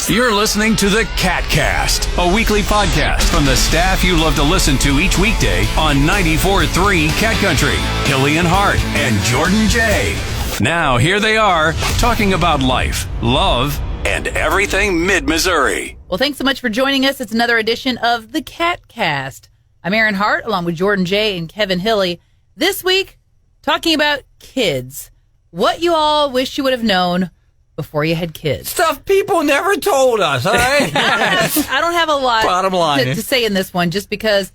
You're listening to the KATcast, a weekly podcast from the staff you love to listen to each weekday on 94.3 Cat Country. Hillian Hart and Jordan J. Now, here they are, talking about life, love, and everything mid-Missouri. Well, thanks so much for joining us. It's another edition of the KATcast. I'm Erin Hart, along with Jordan J. and Kevin Hilly. This week, talking about kids. What you all wish you would have known before you had kids. Stuff people never told us, all right? I don't have a lot Bottom line. to say in this one, just because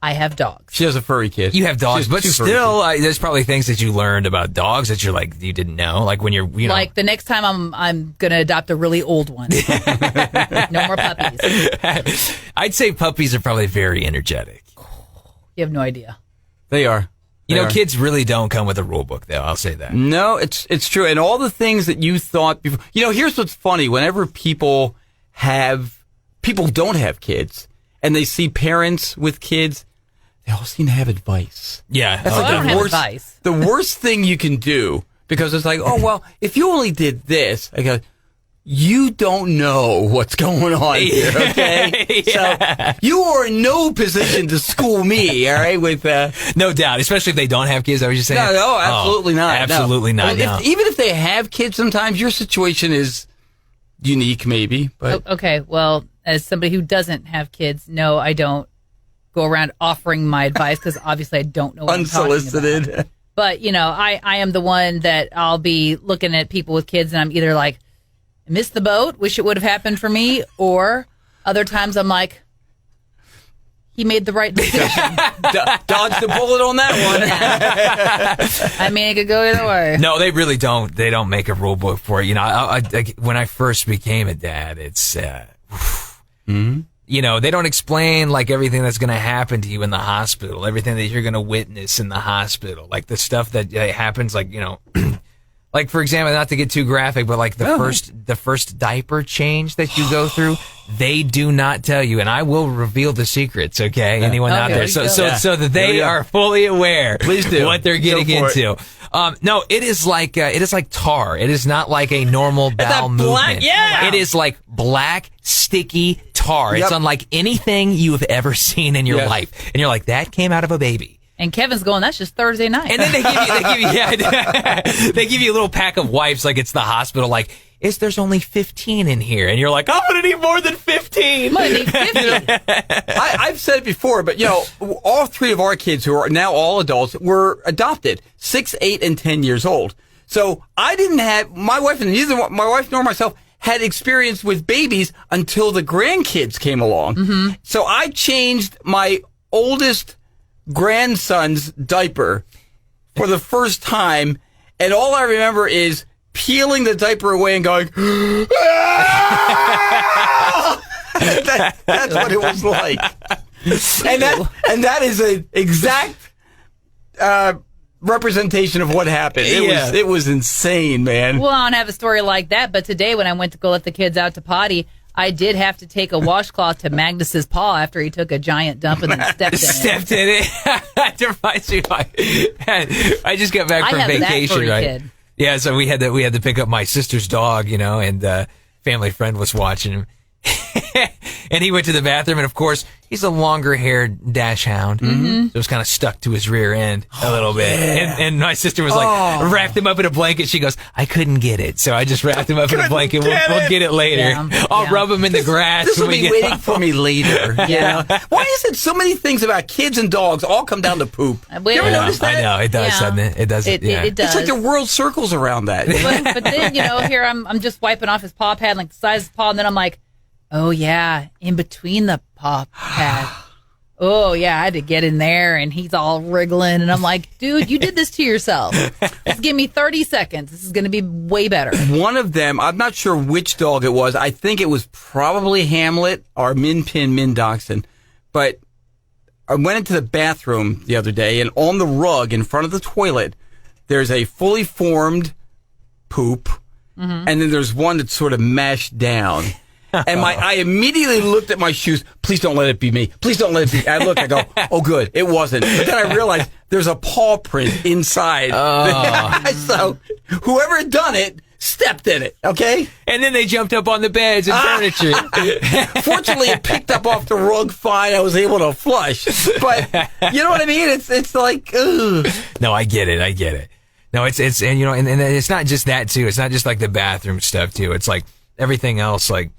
I have dogs. She has a furry kid. You have dogs, but She's still, there's probably things that you learned about dogs that you're like, you didn't know. Like when you're, you know. Like the next time I'm going to adopt a really old one. No more puppies. I'd say puppies are probably very energetic. You have no idea. They are. You know, kids really don't come with a rule book, though. I'll say that. No, it's true. And all the things that you thought before. You know, here's what's funny. Whenever people don't have kids and they see parents with kids, they all seem to have advice. Yeah. That's I don't have advice. The worst thing you can do, because it's like, oh, well, if you only did this, I go, you don't know what's going on here, okay? Yeah. So you are in no position to school me, all right? With No doubt, especially if they don't have kids. I was just saying. no, absolutely not. Absolutely not. I mean, no. even if they have kids, sometimes your situation is unique, maybe. But Okay, well, as somebody who doesn't have kids, no, I don't go around offering my advice because obviously I don't know what I'm talking about. unsolicited. But, you know, I am the one that I'll be looking at people with kids and I'm either like, missed the boat, wish it would have happened for me, or other times I'm like, he made the right decision. Dodged the bullet on that one. I mean, it could go either way. No, they really don't. They don't make a rule book for it. You know, I when I first became a dad, it's, you know, they don't explain like everything that's going to happen to you in the hospital, everything that you're going to witness in the hospital, like the stuff that happens, like, you know, like, for example, not to get too graphic, but like the first diaper change that you go through, they do not tell you, and I will reveal the secrets, okay? Yeah. Anyone out there, so that they are fully aware. Please do what they're getting into. No, it is like tar. It is not like a normal bowel movement. Black? Yeah. It is like black, sticky tar. Yep. It's unlike anything you have ever seen in your life, and you're like, that came out of a baby. And Kevin's going, that's just Thursday night. And then they give you a little pack of wipes like it's the hospital, like, there's only 15 in here. And you're like, I'm going to need more than 15. I'm gonna need 50. I've said it before, but, you know, all three of our kids, who are now all adults, were adopted, 6, 8, and 10 years old. So I didn't have, my wife nor myself had experience with babies until the grandkids came along. Mm-hmm. So I changed my oldest grandson's diaper for the first time, and all I remember is peeling the diaper away and going, ah! That's what it was like. And that is an exact representation of what happened. It was insane, man. Well, I don't have a story like that, but today when I went to go let the kids out to potty, I did have to take a washcloth to Magnus's paw after he took a giant dump and then stepped in it. That reminds me. I just got back from vacation, right? Kid. Yeah, so we had to pick up my sister's dog, you know, and family friend was watching him. And he went to the bathroom, and of course, he's a longer-haired dash hound. Mm-hmm. So it was kind of stuck to his rear end a little bit. Yeah. And my sister was like, wrapped him up in a blanket. She goes, I couldn't get it, so I just wrapped him up in a blanket. We'll get it later. Yeah. I'll rub him in the grass. This will be waiting for me later. Yeah. Why is it so many things about kids and dogs all come down to poop? You ever notice that? I know, it does, doesn't it? It does. It does. It's like the world circles around that. But then, you know, here I'm just wiping off his paw pad, like the size of his paw, and then I'm like, oh, yeah, in between the paw pad. Oh, yeah, I had to get in there, and he's all wriggling. And I'm like, dude, you did this to yourself. Just give me 30 seconds. This is going to be way better. One of them, I'm not sure which dog it was. I think it was probably Hamlet or Min Dachshund. But I went into the bathroom the other day, and on the rug in front of the toilet, there's a fully formed poop, and then there's one that's sort of mashed down. And I immediately looked at my shoes. Please don't let it be me. Please don't let it be. I look, I go, oh, good. It wasn't. But then I realized there's a paw print inside. Oh. So whoever had done it stepped in it, okay? And then they jumped up on the beds and furniture. Fortunately, it picked up off the rug fine. I was able to flush. But you know what I mean? It's like, ugh. No, I get it. No, it's and you know, and it's not just that too. It's not just like the bathroom stuff too. It's like everything else. Like,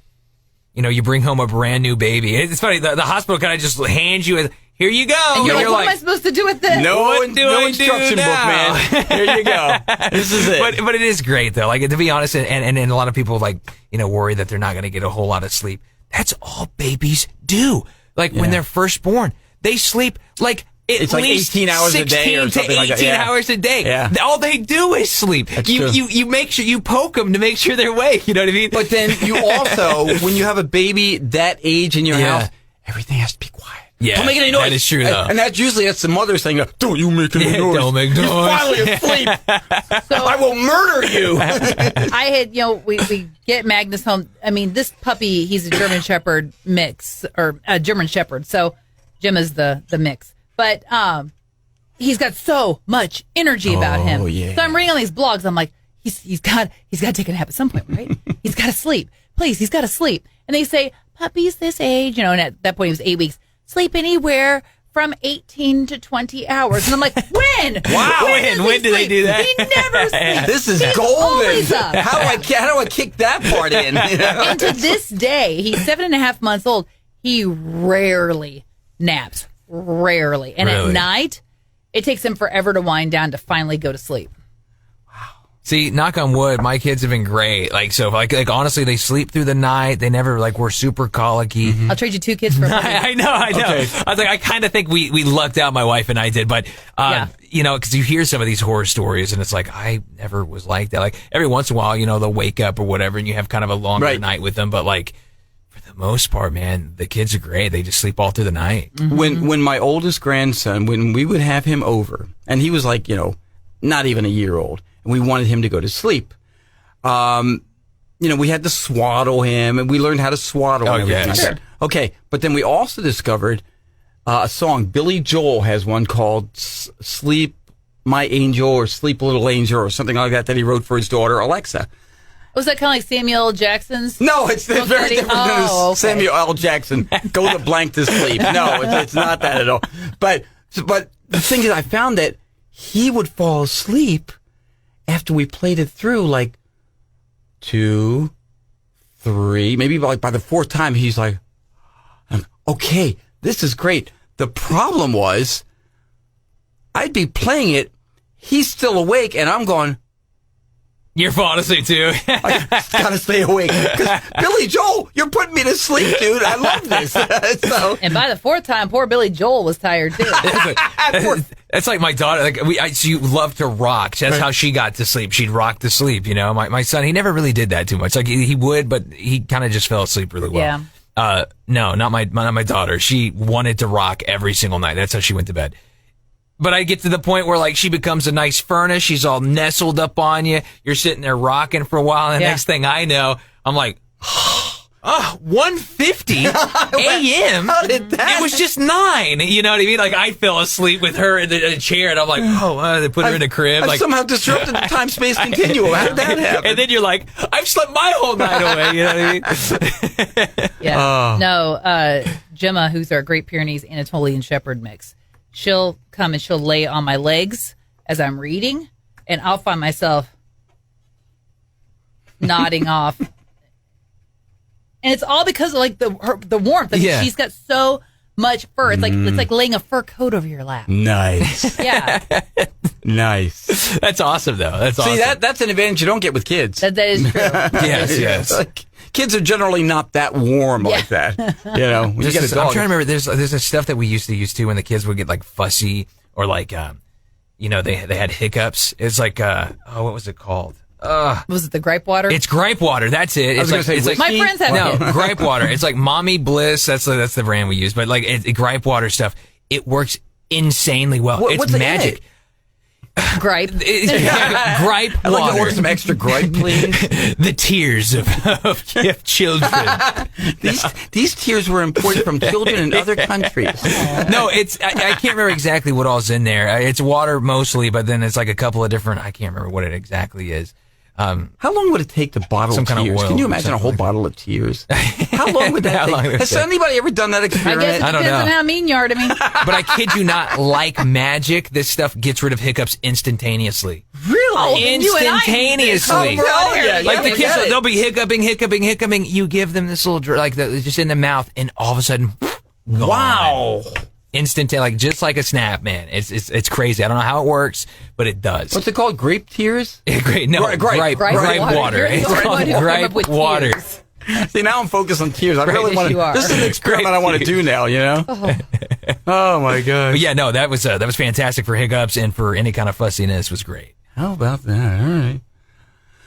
you know, you bring home a brand new baby. It's funny. The hospital kind of just hands you here you go. And you're like, what am I supposed to do with this? No instruction book, man. Here you go. This is it. But it is great though. Like, to be honest, and a lot of people like, you know, worry that they're not going to get a whole lot of sleep. That's all babies do. Like when they're first born, they sleep like it's like 18 hours a day or something like that. 18 hours a day. Yeah. All they do is sleep. You make sure you poke them to make sure they're awake. You know what I mean? But then you also, when you have a baby that age in your house, everything has to be quiet. Yeah, don't make any noise. That is true, though. And that's the mother saying, don't you make any noise. Don't make noise. You're finally asleep. So I will murder you. I had, we get Magnus home. I mean, this puppy, he's a German Shepherd mix, or a German Shepherd. So Jim is the mix. But he's got so much energy about him. Yeah. So I'm reading all these blogs. I'm like, he's got to take a nap at some point, right? He's got to sleep. Please, he's got to sleep. And they say, puppies this age, and at that point he was 8 weeks, sleep anywhere from 18 to 20 hours. And I'm like, when? Wow. When do they do that? He never sleeps. This is He's golden. always up. How do I kick that part in? And to this day, he's 7.5 months old. He rarely naps. Rarely. And Really? at night, it takes him forever to wind down to finally go to sleep. See, knock on wood, my kids have been great. Like, so, like honestly, they sleep through the night. They never, were super colicky. I'll trade you 2 kids for a puppy. I know. Okay. I was like, I kind of think we lucked out, my wife and I did, but, because you hear some of these horror stories and it's like, I never was like that. Like, every once in a while, they'll wake up or whatever and you have kind of a longer night with them, but for the most part, man, the kids are great. They just sleep all through the night. Mm-hmm. When my oldest grandson, when we would have him over, and he was like, not even a year old, and we wanted him to go to sleep. We had to swaddle him, and we learned how to swaddle him. Yeah, Like sure. that. Okay, but then we also discovered a song. Billy Joel has one called "Sleep My Angel" or "Sleep Little Angel" or something like that he wrote for his daughter Alexa. Was that kind of like Samuel Jackson's? No, it's very different than okay. Samuel L. Jackson. Go the blank to sleep. No, it's not that at all. But the thing is, I found that he would fall asleep after we played it through, 2, 3, maybe by the 4th time, he's like, okay, this is great. The problem was, I'd be playing it, he's still awake, and I'm going, You're falling asleep too. I gotta stay awake. Because Billy Joel, you're putting me to sleep, dude. I love this. So, And by the 4th time, poor Billy Joel was tired too. That's like my daughter. She loved to rock. That's how she got to sleep. She'd rock to sleep. My son, he never really did that too much. Like he would, but he kind of just fell asleep really well. Yeah. No, not my daughter. She wanted to rock every single night. That's how she went to bed. But I get to the point where she becomes a nice furnace. She's all nestled up on you. You're sitting there rocking for a while. And the next thing I know, I'm like, 1:50 a.m. How did that? It was just 9. You know what I mean? I fell asleep with her in the chair, and I'm like, they put her in a crib. I've somehow disrupted the time-space continuum. How did that happen? And then you're like, I've slept my whole night away. You know what I mean? Yeah. No, Gemma, who's our Great Pyrenees Anatolian Shepherd mix, she'll come and she'll lay on my legs as I'm reading, and I'll find myself nodding off. And it's all because of the warmth. She's got so much fur. It's like laying a fur coat over your lap. Nice. Yeah. Nice. That's awesome, though. That's awesome. See, that's an advantage you don't get with kids. That is true. Yes. Kids are generally not that warm like that. You get a dog. I'm trying to remember. There's a stuff that we used to use too when the kids would get fussy or they had hiccups. It's what was it called? Was it the gripe water? It's gripe water. That's it. I was gonna say my friends have it. Gripe water. It's like Mommy Bliss. That's the brand we use. But gripe water stuff, it works insanely well. It's what's magic. Gripe. Gripe I'd like to water. order some extra gripe, please. The tears of children. These tears were imported from children in other countries. No, I can't remember exactly what all's in there. It's water mostly, but then it's a couple of different. I can't remember what it exactly is. How long would it take to bottle Some kind of tears? oil Can you or imagine a whole something like bottle of tears? How long would that How long take? would it Has take? anybody ever done that I guess experiment? it I don't depends know. on how mean you are to me. But I kid you not, like magic, this stuff gets rid of hiccups instantaneously. Really? Instantaneously. Oh, yeah. Like the Yeah, kids, get it. they'll be hiccuping. You give them this little, just in the mouth, and all of a sudden, gone. Wow. Instant, like just like a snap, man. It's crazy. I don't know how it works, but it does. What's it called? Grape tears? Great, no, Gripe water. You're the It's only called one who came gripe up with water. tears. See, now I'm focused on tears. I really Yes, want you are. This is an experiment I want to do now, you know? Oh, my gosh. But yeah, no, that was fantastic for hiccups and for any kind of fussiness was great. How about that? All right.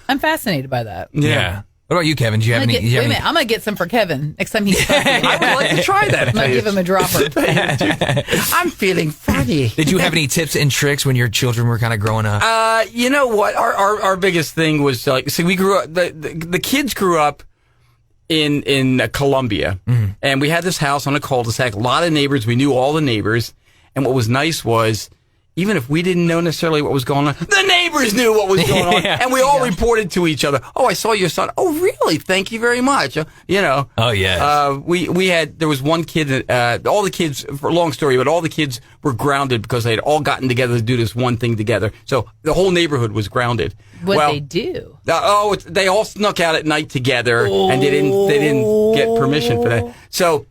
I'm fascinated by that. Yeah. What about you, Kevin? Do you have I'm any? gonna do you wait a have minute. I'm going to get some for Kevin next time he's I would like to try that. I'm going to give him a dropper. I'm feeling funny. Did you have any tips and tricks when your children were kind of growing up? You know what? Our biggest thing was like, see, we grew up, the kids grew up in Columbia, and we had this house on a cul-de-sac, a lot of neighbors. We knew all the neighbors. And what was nice was, even if we didn't know necessarily what was going on, the neighbors knew what was going on. Yeah. And we all reported to each other. Oh, I saw your son. Oh, really? Thank you very much. You know. Oh, yes. There was one kid, all the kids, for a long story, but all the kids were grounded because they had all gotten together to do this one thing together. So the whole neighborhood was grounded. What they do? They all snuck out at night together, and they didn't get permission for that. So,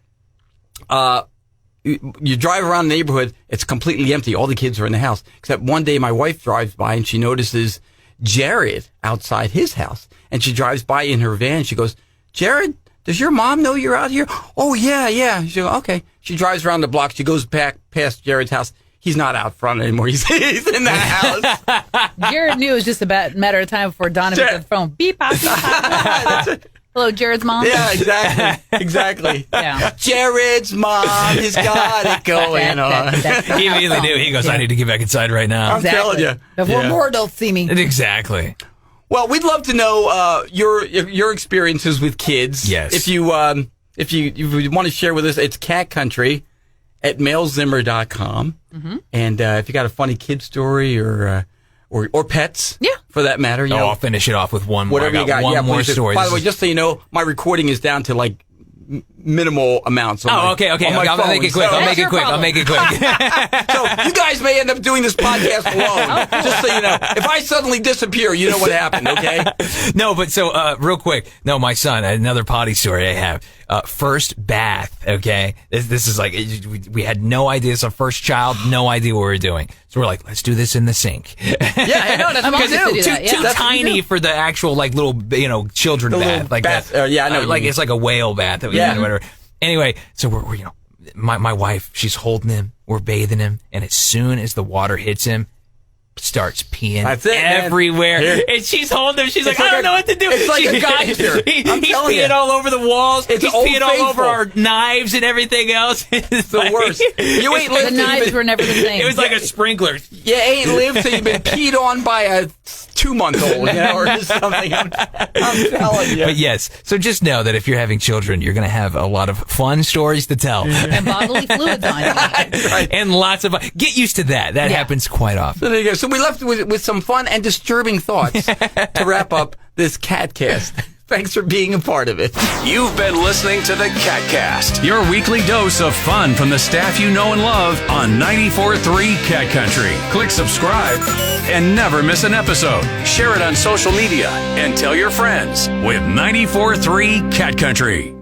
you drive around the neighborhood, it's completely empty. All the kids are in the house. Except one day my wife drives by and she notices Jared outside his house. And she drives by in her van. She goes, Jared, does your mom know you're out here? Oh, yeah. She goes, okay. She drives around the block. She goes back past Jared's house. He's not out front anymore. He's in the house. Jared knew it was just a matter of time before Donovan took the phone. Beep, pop, beep, pop. Hello, Jared's mom. Yeah, exactly. Yeah. Jared's mom has got it going on. He immediately knew. He goes, I need to get back inside right now. I'm telling you. Before Yeah. more adults see me. Exactly. Well, we'd love to know your experiences with kids. Yes. If you want to share with us, it's catcountry@mailzimmer.com. Mm-hmm. And if you got a funny kid story or pets, Yeah. for that matter, you know, I'll finish it off with one more. whatever I you got. One Yeah, more please do. story. By the way, just so you know, my recording is down to like minimal amounts. Okay. on my I'll phone. make it quick. So- I'll make it your quick. problem. So you guys may end up doing this podcast alone, just so you know. If I suddenly disappear, you know what happened, okay? No, but so real quick. No, my son. Another potty story I have. First bath. Okay, this is like we had no idea. It's our first child. No idea what we were doing. So we're like, let's do this in the sink. Yeah, I know. That's I'm what also you to do. do that, yeah. Too That's what you tiny do. for the actual like little children The bath little like bath, that. yeah, I know what you like mean. it's like a whale bath. That we Yeah. had or whatever. Anyway, so we're my wife, she's holding him, we're bathing him, and as soon as the water hits him, starts peeing That's it, man. everywhere. Here. And she's holding him. She's like, like I don't a- know what to do. it's like a geyser. He's I'm telling peeing you. all over the walls. It's He's Old peeing all over Faithful. our knives and everything else. It's The worst. You ain't The lived till you've knives been, were never the same. It was like a sprinkler. you ain't lived till you've been peed on by a 2-month-old, or just something. I'm telling you. But yes, so just know that if you're having children, you're going to have a lot of fun stories to tell. and bodily fluids on you. Right. And lots of get used to that. That Yeah. happens quite often. So there you go. So we left with some fun and disturbing thoughts to wrap up this CATcast. Thanks for being a part of it. You've been listening to the KATcast, your weekly dose of fun from the staff you know and love on 94.3 Cat Country. Click subscribe and never miss an episode. Share it on social media and tell your friends with 94.3 Cat Country.